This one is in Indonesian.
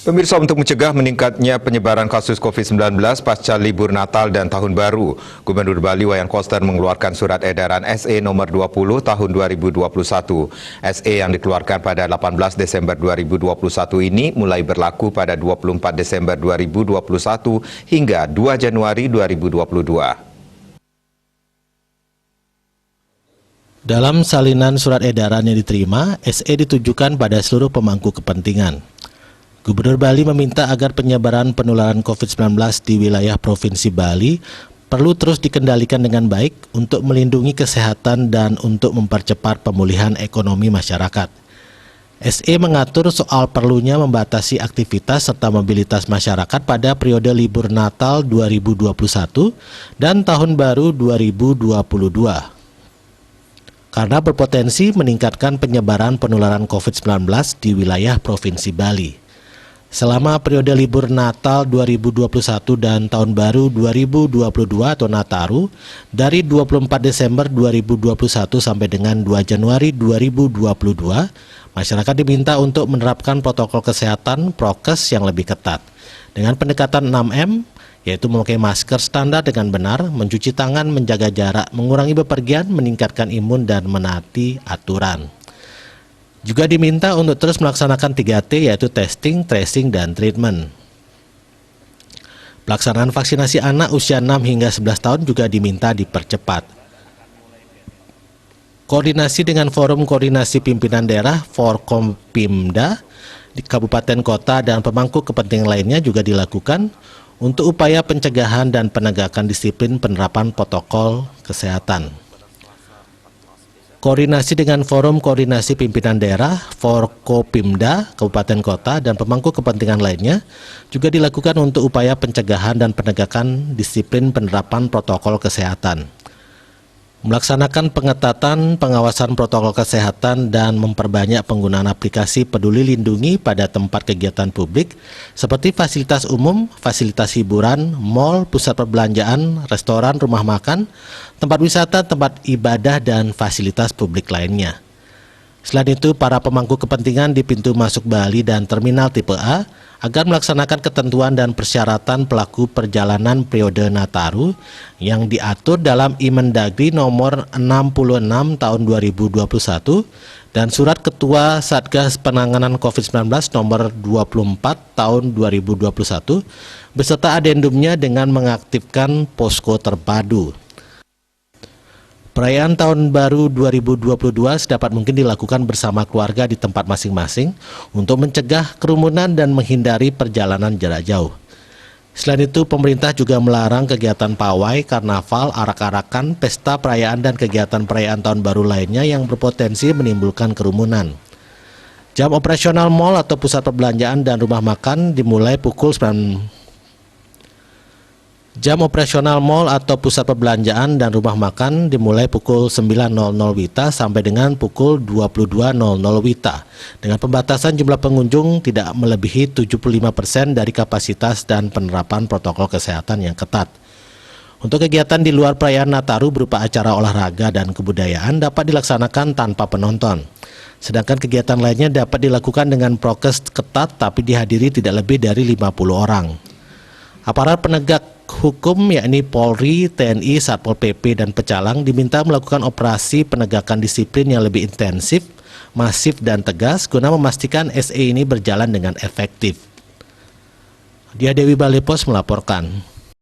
Pemirsa, untuk mencegah meningkatnya penyebaran kasus COVID-19 pasca libur Natal dan Tahun Baru, Gubernur Bali Wayan Koster mengeluarkan surat edaran SE nomor 20 tahun 2021. SE yang dikeluarkan pada 18 Desember 2021 ini mulai berlaku pada 24 Desember 2021 hingga 2 Januari 2022. Dalam salinan surat edaran yang diterima, SE ditujukan pada seluruh pemangku kepentingan. Gubernur Bali meminta agar penyebaran penularan COVID-19 di wilayah Provinsi Bali perlu terus dikendalikan dengan baik untuk melindungi kesehatan dan untuk mempercepat pemulihan ekonomi masyarakat. SE mengatur soal perlunya membatasi aktivitas serta mobilitas masyarakat pada periode libur Natal 2021 dan Tahun Baru 2022. Karena berpotensi meningkatkan penyebaran penularan COVID-19 di wilayah Provinsi Bali. Selama periode libur Natal 2021 dan Tahun Baru 2022 atau Nataru dari 24 Desember 2021 sampai dengan 2 Januari 2022, masyarakat diminta untuk menerapkan protokol kesehatan prokes yang lebih ketat dengan pendekatan 6M, yaitu memakai masker standar dengan benar, mencuci tangan, menjaga jarak, mengurangi bepergian, meningkatkan imun, dan menaati aturan. Juga diminta untuk terus melaksanakan 3T, yaitu testing, tracing, dan treatment. Pelaksanaan vaksinasi anak usia 6 hingga 11 tahun juga diminta dipercepat. Koordinasi dengan Forum Koordinasi Pimpinan Daerah Forkompimda di kabupaten kota dan pemangku kepentingan lainnya juga dilakukan untuk upaya pencegahan dan penegakan disiplin penerapan protokol kesehatan. Koordinasi dengan Forum Koordinasi Pimpinan Daerah Forkopimda, Kabupaten Kota, dan pemangku kepentingan lainnya juga dilakukan untuk upaya pencegahan dan penegakan disiplin penerapan protokol kesehatan. Melaksanakan pengetatan pengawasan protokol kesehatan dan memperbanyak penggunaan aplikasi Peduli Lindungi pada tempat kegiatan publik seperti fasilitas umum, fasilitas hiburan, mal, pusat perbelanjaan, restoran, rumah makan, tempat wisata, tempat ibadah, dan fasilitas publik lainnya. Selain itu, para pemangku kepentingan di pintu masuk Bali dan terminal tipe A agar melaksanakan ketentuan dan persyaratan pelaku perjalanan periode Nataru yang diatur dalam Imendagri nomor 66 tahun 2021 dan Surat Ketua Satgas Penanganan COVID-19 nomor 24 tahun 2021 beserta adendumnya dengan mengaktifkan posko terpadu. Perayaan Tahun Baru 2022 sedapat mungkin dilakukan bersama keluarga di tempat masing-masing untuk mencegah kerumunan dan menghindari perjalanan jarak jauh. Selain itu, pemerintah juga melarang kegiatan pawai, karnaval, arak-arakan, pesta perayaan, dan kegiatan perayaan Tahun Baru lainnya yang berpotensi menimbulkan kerumunan. Jam operasional mal atau pusat perbelanjaan dan rumah makan dimulai pukul 9. Jam operasional mal atau pusat perbelanjaan dan rumah makan dimulai pukul 9.00 WITA sampai dengan pukul 22.00 WITA dengan pembatasan jumlah pengunjung tidak melebihi 75% dari kapasitas dan penerapan protokol kesehatan yang ketat. Untuk kegiatan di luar perayaan Nataru berupa acara olahraga dan kebudayaan dapat dilaksanakan tanpa penonton. Sedangkan kegiatan lainnya dapat dilakukan dengan prokes ketat tapi dihadiri tidak lebih dari 50 orang. Aparat penegak hukum yakni Polri, TNI, Satpol PP, dan Pecalang diminta melakukan operasi penegakan disiplin yang lebih intensif, masif, dan tegas guna memastikan SE ini berjalan dengan efektif. Dia Dewi Bali Pos melaporkan.